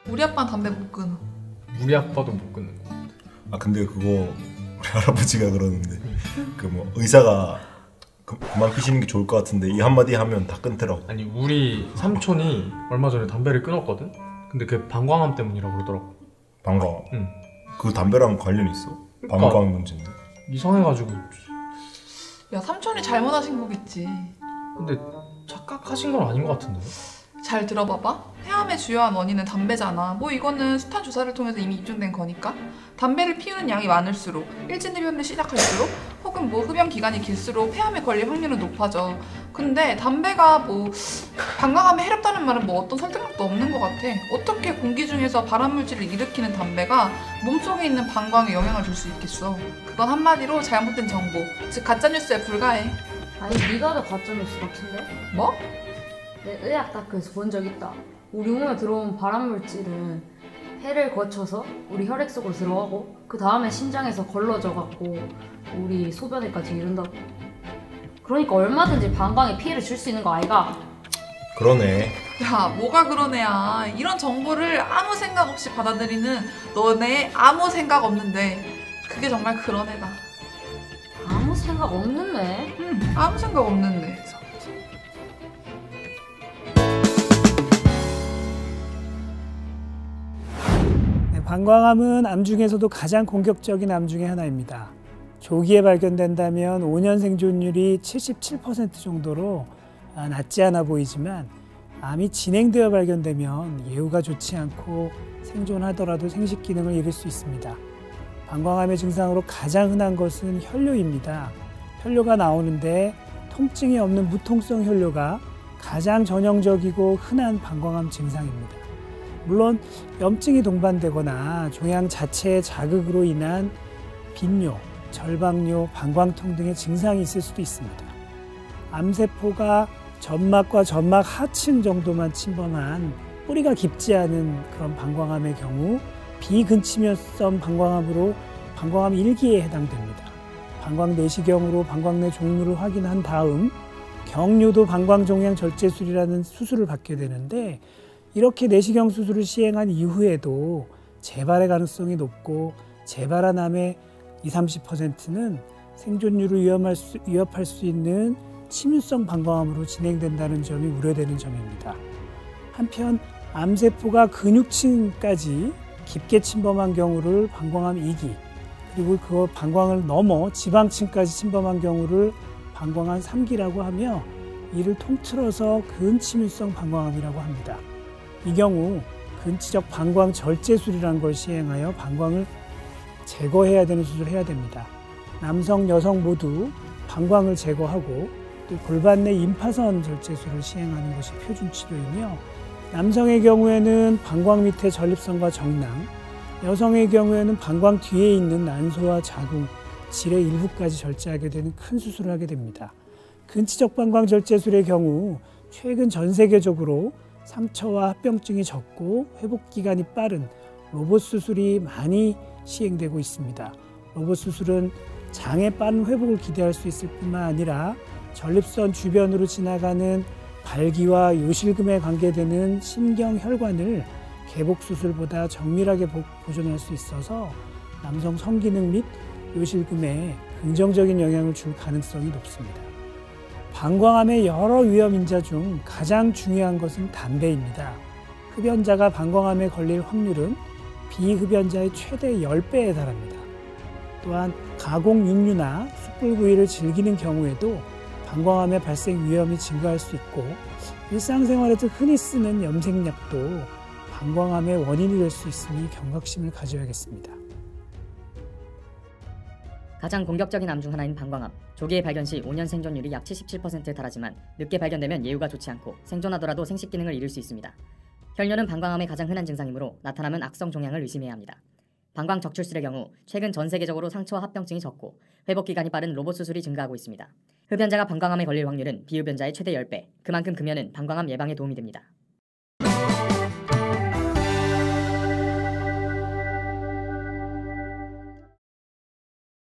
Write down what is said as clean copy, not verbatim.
우리 아빠는 담배 못 끊어. 우리 아빠도 못 끊는 거. 아 근데 그거 우리 할아버지가 그러는데 그 뭐 의사가 그만 피시는 게 좋을 것 같은데 이 한마디 하면 다 끊더라고. 아니 우리 삼촌이 얼마 전에 담배를 끊었거든? 근데 그 방광암 때문이라고 그러더라고. 방광. 응. 그 담배랑 관련이 있어? 그러니까. 방광 문제인데. 이상해가지고. 야, 삼촌이 잘못하신 거겠지. 근데 착각하신 건 아닌 것 같은데? 잘 들어봐봐. 폐암의 주요한 원인은 담배잖아. 뭐 이거는 수탄 조사를 통해서 이미 입증된 거니까. 담배를 피우는 양이 많을수록, 일진 흡연을 시작할수록, 혹은 뭐 흡연 기간이 길수록 폐암에 걸릴 확률은 높아져. 근데 담배가 뭐 방광암에 해롭다는 말은 뭐 어떤 설득력도 없는 것 같아. 어떻게 공기 중에서 발암물질을 일으키는 담배가 몸속에 있는 방광에 영향을 줄 수 있겠어. 그건 한마디로 잘못된 정보, 즉 가짜뉴스에 불과해. 아니 네가 더 가짜뉴스 같은데? 뭐? 내 의학 다큐에서 본 적 있다. 우리 몸에 들어온 발암물질은 폐를 거쳐서 우리 혈액 속으로 들어가고 그 다음에 신장에서 걸러져갖고 우리 소변에까지 이른다고. 그러니까 얼마든지 방광에 피해를 줄 수 있는 거 아이가? 그러네. 야, 뭐가 그런 애야. 이런 정보를 아무 생각 없이 받아들이는 너네 아무 생각 없는데 그게 정말 그런 애다. 아무 생각 없는 애? 아무 생각 없는 애. 방광암은 암 중에서도 가장 공격적인 암 중에 하나입니다. 조기에 발견된다면 5년 생존율이 77% 정도로 낮지 않아 보이지만 암이 진행되어 발견되면 예후가 좋지 않고 생존하더라도 생식 기능을 잃을 수 있습니다. 방광암의 증상으로 가장 흔한 것은 혈뇨입니다. 혈뇨가 나오는데 통증이 없는 무통성 혈뇨가 가장 전형적이고 흔한 방광암 증상입니다. 물론 염증이 동반되거나 종양 자체의 자극으로 인한 빈뇨, 절박뇨, 방광통 등의 증상이 있을 수도 있습니다. 암세포가 점막과 점막 하층 정도만 침범한 뿌리가 깊지 않은 그런 방광암의 경우 비근치면성 방광암으로 방광암 1기에 해당됩니다. 방광 내시경으로 방광 내 종류를 확인한 다음 경유도 방광종양 절제술이라는 수술을 받게 되는데 이렇게 내시경 수술을 시행한 이후에도 재발의 가능성이 높고 재발한 암의 20~30%는 생존율을 위협할 수 있는 침유성 방광암으로 진행된다는 점이 우려되는 점입니다. 한편 암세포가 근육층까지 깊게 침범한 경우를 방광암 2기, 그리고 그 방광을 넘어 지방층까지 침범한 경우를 방광암 3기라고 하며 이를 통틀어서 근침유성 방광암이라고 합니다. 이 경우 근치적 방광 절제술이라는 걸 시행하여 방광을 제거해야 되는 수술을 해야 됩니다. 남성, 여성 모두 방광을 제거하고 또 골반 내 임파선 절제술을 시행하는 것이 표준 치료이며 남성의 경우에는 방광 밑에 전립선과 정낭, 여성의 경우에는 방광 뒤에 있는 난소와 자궁, 질의 일부까지 절제하게 되는 큰 수술을 하게 됩니다. 근치적 방광 절제술의 경우 최근 전 세계적으로 상처와 합병증이 적고 회복 기간이 빠른 로봇 수술이 많이 시행되고 있습니다. 로봇 수술은 장의 빠른 회복을 기대할 수 있을 뿐만 아니라 전립선 주변으로 지나가는 발기와 요실금에 관계되는 신경혈관을 개복 수술보다 정밀하게 보존할 수 있어서 남성 성기능 및 요실금에 긍정적인 영향을 줄 가능성이 높습니다. 방광암의 여러 위험인자 중 가장 중요한 것은 담배입니다. 흡연자가 방광암에 걸릴 확률은 비흡연자의 최대 10배에 달합니다. 또한 가공 육류나 숯불구이를 즐기는 경우에도 방광암의 발생 위험이 증가할 수 있고 일상생활에서 흔히 쓰는 염색약도 방광암의 원인이 될 수 있으니 경각심을 가져야겠습니다. 가장 공격적인 암 중 하나인 방광암. 조기에 발견 시 5년 생존율이 약 77%에 달하지만 늦게 발견되면 예후가 좋지 않고 생존하더라도 생식 기능을 잃을 수 있습니다. 혈뇨는 방광암의 가장 흔한 증상이므로 나타나면 악성 종양을 의심해야 합니다. 방광 적출술의 경우 최근 전 세계적으로 상처와 합병증이 적고 회복 기간이 빠른 로봇 수술이 증가하고 있습니다. 흡연자가 방광암에 걸릴 확률은 비흡연자의 최대 10배, 그만큼 금연은 방광암 예방에 도움이 됩니다.